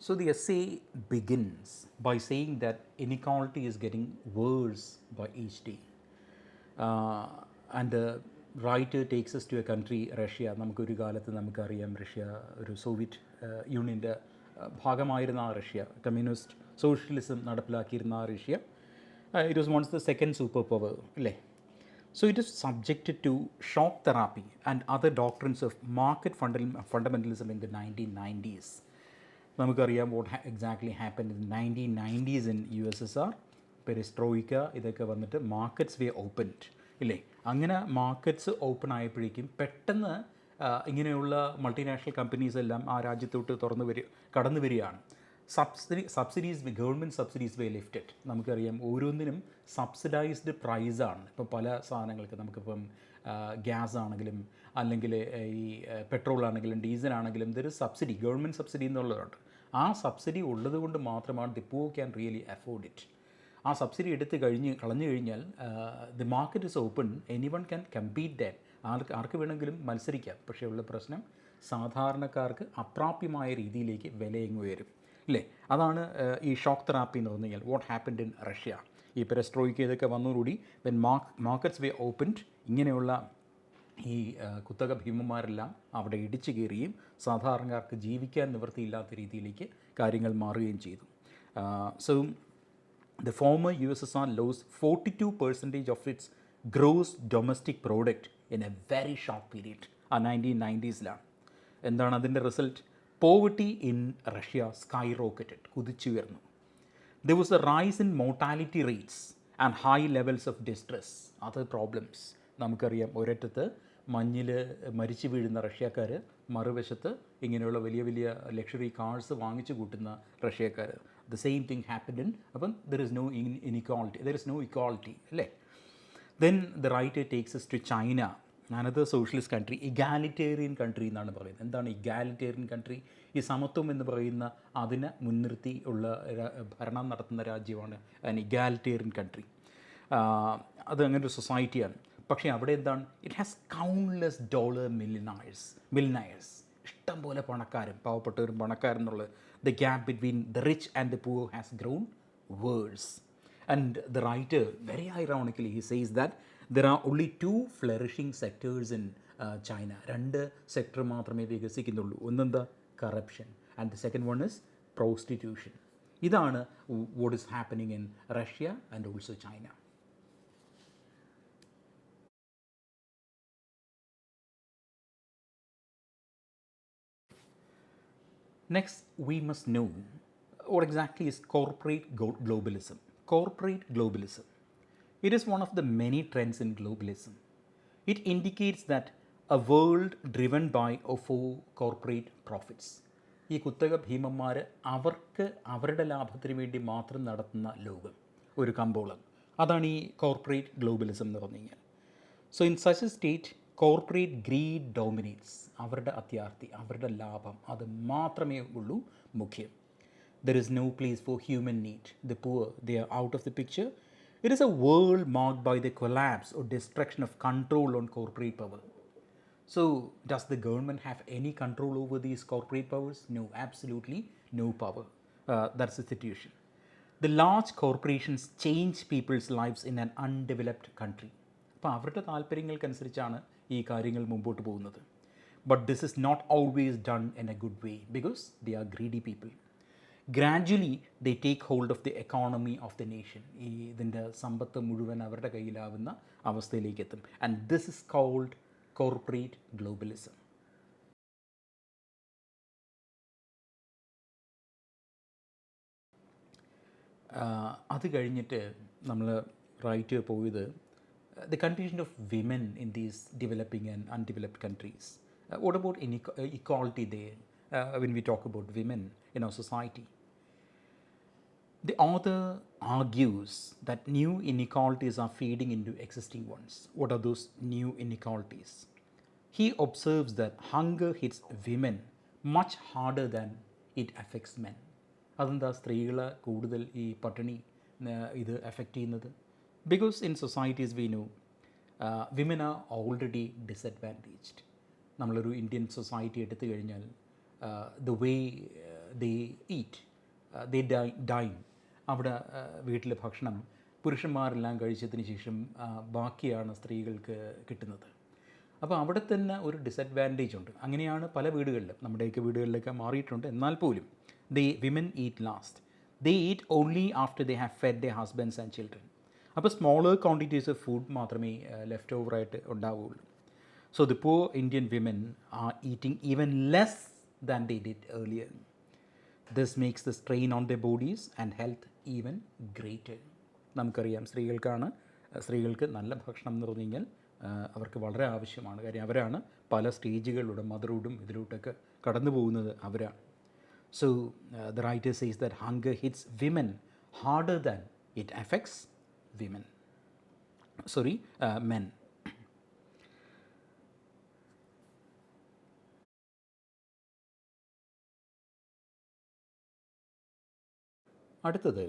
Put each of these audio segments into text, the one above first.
So the essay begins by saying that inequality is getting worse by each day. And the writer takes us to a country, Russia. നമുക്കൊരു കാലത്ത് നമുക്കറിയാം Russia ഒരു Soviet യൂണിയൻ്റെ ഭാഗമായിരുന്ന ആ Russia, communist socialism നടപ്പിലാക്കിയിരുന്ന ആ Russia. It was once the second super power അല്ലേ. So it is subjected to shock therapy and other doctrines of market fundamentalism in the 1990s. നമുക്കറിയാം what exactly happen in 1990s in USSR. Perestroika ഇതൊക്കെ വന്നിട്ട് markets വേ opened ഇല്ലേ. അങ്ങനെ markets open ആയപ്പോഴേക്കും പെട്ടെന്ന് ഇങ്ങനെയുള്ള multinational companies എല്ലാം ആ രാജ്യത്തോട്ട് കടന്നു വരികയാണ്. സബ്സിഡീസ് ഗവൺമെൻറ് സബ്സിഡീസ് വേ ലിഫ്റ്റഡ്. നമുക്കറിയാം ഓരോന്നിനും സബ്സിഡൈസ്ഡ് പ്രൈസാണ്. ഇപ്പം പല സാധനങ്ങൾക്ക് നമുക്കിപ്പം ഗ്യാസ് ആണെങ്കിലും അല്ലെങ്കിൽ ഈ പെട്രോൾ ആണെങ്കിലും ഡീസൽ ആണെങ്കിലും ഇതൊരു സബ്സിഡി, ഗവൺമെൻറ് സബ്സിഡി എന്നുള്ളതുണ്ട്. ആ സബ്സിഡി ഉള്ളത് കൊണ്ട് മാത്രമാണ് the poor can really afford it. ആ സബ്സിഡി കളഞ്ഞു കഴിഞ്ഞാൽ the market is open, anyone can compete that. ആർക്ക് വേണമെങ്കിലും മത്സരിക്കാം. പക്ഷേ ഉള്ള പ്രശ്നം സാധാരണക്കാർക്ക് അപ്രാപ്യമായ രീതിയിലേക്ക് വിലയങ്ങ് ഉയരും അല്ലേ. അതാണ് ഈ ഷോക്ക് തെറാപ്പി എന്ന് പറഞ്ഞു കഴിഞ്ഞാൽ വാട്ട് ഹാപ്പൻഡ് ഇൻ റഷ്യ. ഈ പെരസ്ട്രോയിക്ക ഇതൊക്കെ വന്നതോടുകൂടി വെൻ മാർക്കറ്റ്സ് വേ ഓപ്പൺഡ് ഇങ്ങനെയുള്ള ഈ കുത്തക ഭീമന്മാരെല്ലാം അവിടെ ഇടിച്ചു കയറുകയും സാധാരണക്കാർക്ക് ജീവിക്കാൻ നിവൃത്തിയില്ലാത്ത രീതിയിലേക്ക് കാര്യങ്ങൾ മാറുകയും ചെയ്തു. So the former USSR lost 42% of its gross domestic product in a very short period. ആ 1990s-ലാണ്. എന്താണ് അതിൻ്റെ റിസൾട്ട്? Poverty in Russia skyrocketed, കുതിച്ചുയർന്നു. There was a rise in mortality rates and high levels of distress, other problems. നമുക്കറിയാം ഒരറ്റത്ത് മഞ്ഞിൽ മരിച്ചു വീഴുന്ന റഷ്യക്കാർ, മറുവശത്ത് ഇങ്ങനെയുള്ള വലിയ വലിയ ലക്ഷറി കാർസ് വാങ്ങിച്ചു കൂട്ടുന്ന റഷ്യക്കാർ. The same thing happened in. അപ്പം there is no inequality, there is no equality അല്ലേ. Then the writer takes us to China, another socialist country, egalitarian country എന്നാണ് പറയുന്നത്. എന്താണ് ഇഗാലിറ്റേറിയൻ കൺട്രി? ഈ സമത്വം എന്ന് പറയുന്ന അതിനെ മുൻനിർത്തി ഉള്ള ഭരണം നടത്തുന്ന രാജ്യമാണ് ഇഗാലിറ്റേറിയൻ കൺട്രി. അത് അങ്ങനെ ഒരു സൊസൈറ്റിയാണ്. പക്ഷേ അവിടെ എന്താണ്? It has countless dollar millionaires, ഇഷ്ടം പോലെ പണക്കാരും പാവപ്പെട്ടവരും പണക്കാരും എന്നുള്ളത്. The gap between the rich and the poor has grown worse. And the writer very ironically he says that there are only two flourishing sectors in China. രണ്ട് sector മാത്രമേ വികസിക്കുന്നുള്ളൂ. ഒന്നെന്താ? Corruption, and the second one is prostitution. ഇതാണ് what is happening in Russia and also China. Next, we must know what exactly is corporate globalism. Corporate globalism. It is one of the many trends in globalism. It indicates that a world driven by or for corporate profits. ഈ കുത്തക ഭീമന്മാർ അവർക്ക് അവരുടെ ലാഭത്തിന് വേണ്ടി മാത്രം നടത്തുന്ന ലോകം, ഒരു കമ്പോളം. അതാണ് ഈ കോർപ്പറേറ്റ് ഗ്ലോബലിസം എന്ന് പറഞ്ഞു കഴിഞ്ഞാൽ. So in such a state corporate greed dominates. അവരുടെ അത്യാർത്തി, അവരുടെ ലാഭം, അത് മാത്രമേ ഉള്ളൂ മുഖ്യം. There is no place for human need. The poor, they are out of the picture. It is a world marked by the collapse or destruction of control on corporate power. So, does the government have any control over these corporate powers? No, absolutely no power. That's the situation. The large corporations change people's lives in an undeveloped country. അപ്പോൾ അവരുടെ താല്പര്യങ്ങൾക്കനുസരിച്ചാണ് ഈ കാര്യങ്ങൾ മുമ്പോട്ട് പോകുന്നത്. But this is not always done in a good way because they are greedy people. Gradually they take hold of the economy of the nation. ഈ ഇതിൻ്റെ സമ്പത്ത് മുഴുവൻ അവരുടെ കയ്യിലാവുന്ന അവസ്ഥയിലേക്ക് എത്തും. And this is called corporate globalism. അത് കഴിഞ്ഞിട്ട് നമ്മൾ റൈറ്റ് പോയത് the condition of women in these developing and undeveloped countries. What about equality there when we talk about women in our society? The author argues that new inequalities are feeding into existing ones. What are those new inequalities? He observes that hunger hits women much harder than it affects men. അതെന്താ സ്ത്രീകളെ കൂടുതൽ ഈ പട്ടിണി ഇത് effect ചെയ്യുന്നത്? Because in societies we know women are already disadvantaged. നമ്മളൊരു Indian society എടുത്തു കഴിഞ്ഞാൽ the way they eat, they dine. അവിടെ വീട്ടിലെ ഭക്ഷണം പുരുഷന്മാരെല്ലാം കഴിച്ചതിന് ശേഷം ബാക്കിയാണ് സ്ത്രീകൾക്ക് കിട്ടുന്നത്. അപ്പോൾ അവിടെ തന്നെ ഒരു ഡിസഡ്വാൻറ്റേജ് ഉണ്ട്. അങ്ങനെയാണ് പല വീടുകളിലും, നമ്മുടെയൊക്കെ വീടുകളിലൊക്കെ മാറിയിട്ടുണ്ട്. എന്നാൽ പോലും women eat last, they eat only after they have fed they husbands and children. അപ്പോൾ സ്മോളർ ക്വാണ്ടിറ്റീസ് ഓഫ് ഫുഡ് മാത്രമേ ലെഫ്റ്റ് ഓവറായിട്ട് ഉണ്ടാവുകയുള്ളൂ. So the poor Indian women are eating even less than they did earlier. This makes the strain on their bodies and health even greater. നമുക്കറിയാം, സ്ത്രീകൾക്ക് നല്ല ഭക്ഷണം എന്ന് പറഞ്ഞു കഴിഞ്ഞാൽ അവർക്ക് വളരെ ആവശ്യമാണ്. കാര്യം അവരാണ് പല സ്റ്റേജുകളിലൂടെ മദർഹുഡും ഇതിലൂടെയൊക്കെ കടന്നു പോകുന്നത് അവരാണ്. So the writer says that hunger hits women harder than it affects men. അടുത്തത്,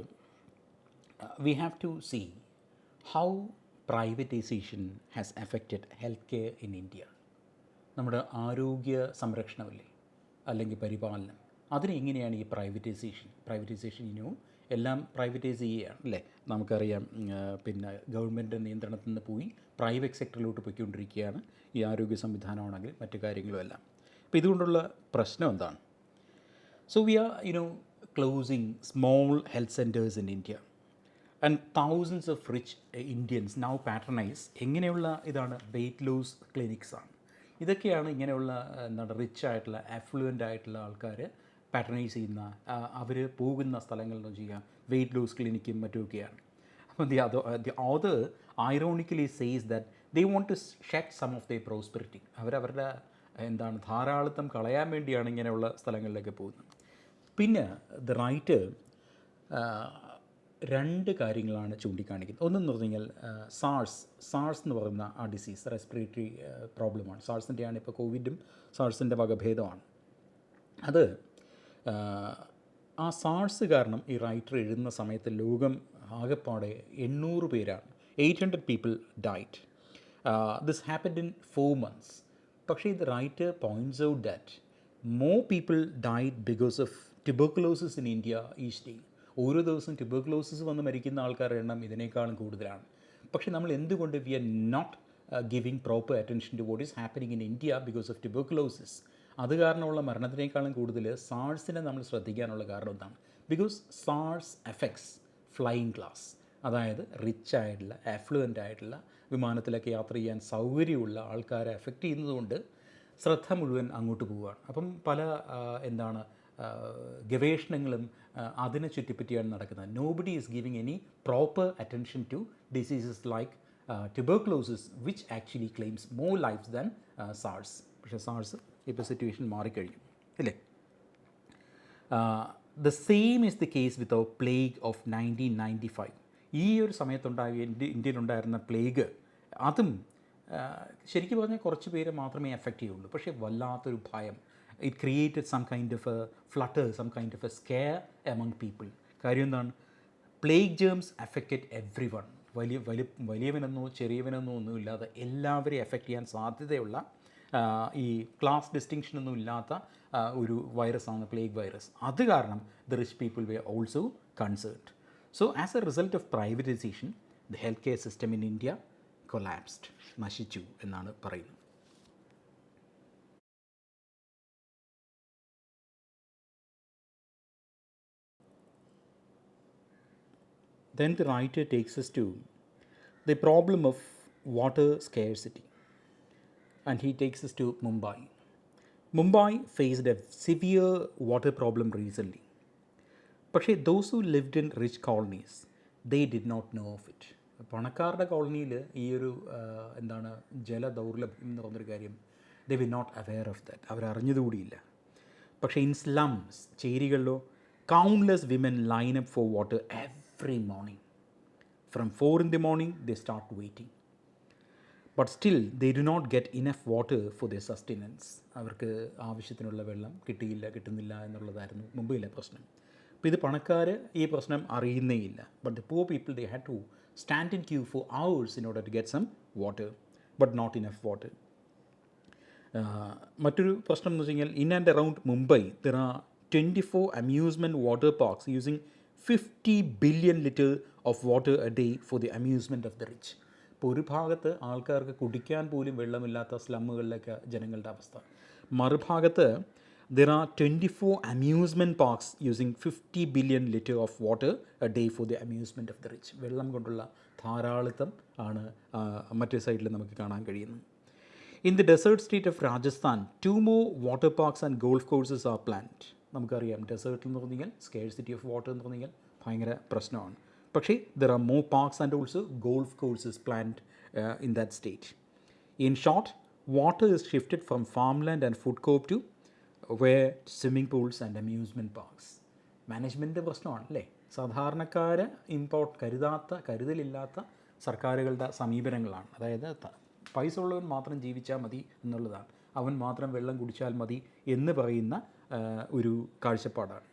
we have to see how privatization has affected healthcare in India. നമ്മുടെ ആരോഗ്യ സംരക്ഷണമില്ലേ, അല്ലെങ്കിൽ പരിപാലനം, അതിന് എങ്ങനെയാണ് ഈ പ്രൈവറ്റൈസേഷൻ എല്ലാം പ്രൈവറ്റൈസ് ചെയ്യുകയാണ് അല്ലേ. നമുക്കറിയാം, പിന്നെ ഗവൺമെൻറ് നിയന്ത്രണത്തിൽ നിന്ന് പോയി പ്രൈവറ്റ് സെക്ടറിലോട്ട് പോയിക്കൊണ്ടിരിക്കുകയാണ് ഈ ആരോഗ്യ സംവിധാനമാണെങ്കിൽ മറ്റു കാര്യങ്ങളുമെല്ലാം. അപ്പോൾ ഇതുകൊണ്ടുള്ള പ്രശ്നം എന്താണ്? So we are closing small health centers in India, and thousands of rich Indians now patronize എങ്ങനെയുള്ള ഇതാണ് വെയ്റ്റ് ലോസ് ക്ലിനിക്സ് ആണ്. ഇതൊക്കെയാണ് ഇങ്ങനെയുള്ള റിച്ച് ആയിട്ടുള്ള അഫ്ലുവൻ്റ് ആയിട്ടുള്ള ആൾക്കാർ പാട്രണൈസ് ചെയ്യുന്ന, അവർ പോകുന്ന സ്ഥലങ്ങളിൽ ചെയ്യാം വെയ്റ്റ് ലോസ് ക്ലിനിക്കും മറ്റുമൊക്കെയാണ്. അപ്പോൾ the author ironically says that they want to shed some of the prosperity. അവരവരുടെ ധാരാളിത്തം കളയാൻ വേണ്ടിയാണ് ഇങ്ങനെയുള്ള സ്ഥലങ്ങളിലേക്ക് പോകുന്നത്. പിന്നെ ദ റൈറ്റർ രണ്ട് കാര്യങ്ങളാണ് ചൂണ്ടിക്കാണിക്കുന്നത്. ഒന്നെന്ന് പറഞ്ഞു കഴിഞ്ഞാൽ സാർസ് എന്ന് പറയുന്ന ആ ഡിസീസ് റെസ്പിറേറ്ററി പ്രോബ്ലമാണ്. സാർസിൻ്റെയാണ് ഇപ്പോൾ കോവിഡും സാർസിൻ്റെ വകഭേദമാണ്. അത് ആ സാർസ് കാരണം ഈ റൈറ്റർ എഴുതുന്ന സമയത്ത് ലോകം ആകെപ്പാടെ 800 പേരാണ്, 800 people died. This happened in 4 months. പക്ഷേ the writer points out that more people died because of tuberculosis in India each day. ഓരോ ദിവസവും ട്യൂബർക്കുലോസിസ് വന്ന് മരിക്കുന്ന ആൾക്കാരുടെ എണ്ണം ഇതിനേക്കാളും കൂടുതലാണ്. പക്ഷേ നമ്മൾ എന്തുകൊണ്ട് we are not giving proper attention to what is happening in India because of tuberculosis? അത് കാരണമുള്ള മരണത്തിനേക്കാളും കൂടുതൽ സാർസിനെ നമ്മൾ ശ്രദ്ധിക്കാനുള്ള കാരണം എന്താണ്? Because SARS affects flying class, അതായത് റിച്ച് ആയിട്ടുള്ള അഫ്ലുവൻ്റ് ആയിട്ടുള്ള വിമാനത്തിലൊക്കെ യാത്ര ചെയ്യാൻ സൗകര്യമുള്ള ആൾക്കാരെ എഫക്റ്റ് ചെയ്യുന്നതുകൊണ്ട് ശ്രദ്ധ മുഴുവൻ അങ്ങോട്ട് പോവുകയാണ്. അപ്പം പല ഗവേഷണങ്ങളും അതിനെ ചുറ്റിപ്പറ്റിയാണ് നടക്കുന്നത്. Nobody is giving any proper attention to diseases like tuberculosis which actually claims more lives than SARS. പക്ഷേ സാർസ് ഇപ്പോൾ സിറ്റുവേഷൻ മാറിക്കഴിഞ്ഞു അല്ലേ. The same is the case with our plague of 1995. ഈ ഒരു സമയത്തുണ്ടായ ഇന്ത്യയിലുണ്ടായിരുന്ന പ്ലേഗ്, അതും ശരിക്കും പറഞ്ഞാൽ കുറച്ച് പേര് മാത്രമേ എഫക്റ്റ് ചെയ്യുള്ളൂ. പക്ഷേ വല്ലാത്തൊരു ഭയം, it created some kind of a flutter, some kind of a scare among people. കാര്യം എന്താണ്? Plague germs affected everyone. വലിയവനെന്നോ ചെറിയവനെന്നോ ഒന്നുമില്ലാതെ എല്ലാവരെയും എഫക്റ്റ് ചെയ്യാൻ സാധ്യതയുള്ള ഈ ക്ലാസ് ഡിസ്റ്റിങ്ഷനൊന്നും ഇല്ലാത്ത ഒരു വൈറസാണ് പ്ലേഗ് വൈറസ്. അത് കാരണം ദ റിച്ച് പീപ്പിൾ വെ also concerned. So as A result of privatisation the health care system in India collapsed, നശിച്ചു എന്നാണ് പറയുന്നത്. Then the writer takes us to the problem of water scarcity, and he takes us to Mumbai. Mumbai faced a severe water problem recently. പക്ഷേ those who lived in rich colonies, they did not know of it. പണക്കാരുടെ കോളനിയിൽ ഈ ഒരു ജലദൗർലഭ്യം എന്ന് പറഞ്ഞൊരു കാര്യം they were not aware of that. അവരറിഞ്ഞതുകൂടിയില്ല. പക്ഷേ in slums, ചേരികളിലോ, countless women line up for water every morning. From 4 in the morning, they start waiting. But still, they do not get enough water for their sustenance. അവർക്ക് ആവശ്യത്തിനുള്ള വെള്ളം കിട്ടുന്നില്ല എന്നുള്ളതായിരുന്നു മുംബൈയിലെ പ്രശ്നം. അപ്പോൾ ഇത് പണക്കാർ ഈ പ്രശ്നം അറിയുന്നേയില്ല. But the poor people, they had to stand in queue for hours in order to get some water, but not enough water. മറ്റൊരു പ്രശ്നം എന്ന് വെച്ച് കഴിഞ്ഞാൽ, in and around Mumbai there are 24 amusement water parks using 50 billion liters of water a day for the amusement of the rich. ഇപ്പോൾ ഒരു ഭാഗത്ത് ആൾക്കാർക്ക് കുടിക്കാൻ പോലും വെള്ളമില്ലാത്ത സ്ലമ്മുകളിലൊക്കെ ജനങ്ങളുടെ അവസ്ഥ, മറുഭാഗത്ത് there are 24 amusement parks using 50 billion liters of water a day for the amusement of the rich. വെള്ളം കൊണ്ടുള്ള ധാരാളിത്തം ആണ് മറ്റേ സൈഡിൽ നമുക്ക് കാണാൻ കഴിയുന്നത്. In the desert state of Rajasthan, 2 more water parks and golf courses are planned. നമുക്കറിയാം ഡെസേർട്ടിൽ എന്ന് പറഞ്ഞാൽ സ്കേഴ്സിറ്റി ഓഫ് വാട്ടർ എന്ന് പറഞ്ഞാൽ ഭയങ്കര പ്രശ്നമാണ്. പക്ഷേ there are more parks and also golf courses planned in that state. In short, water is shifted from farmland and food court to where swimming pools and amusement parks. Management പ്രശ്നമാണ് അല്ലേ? സാധാരണക്കാരെ കരുതലില്ലാത്ത സർക്കാരുകളുടെ സമീപനങ്ങളാണ്. അതായത് പൈസ ഉള്ളവൻ മാത്രം ജീവിച്ചാൽ മതി എന്നുള്ളതാണ്, അവൻ മാത്രം വെള്ളം കുടിച്ചാൽ മതി എന്ന് പറയുന്ന ഒരു കാഴ്ചപ്പാടാണ്.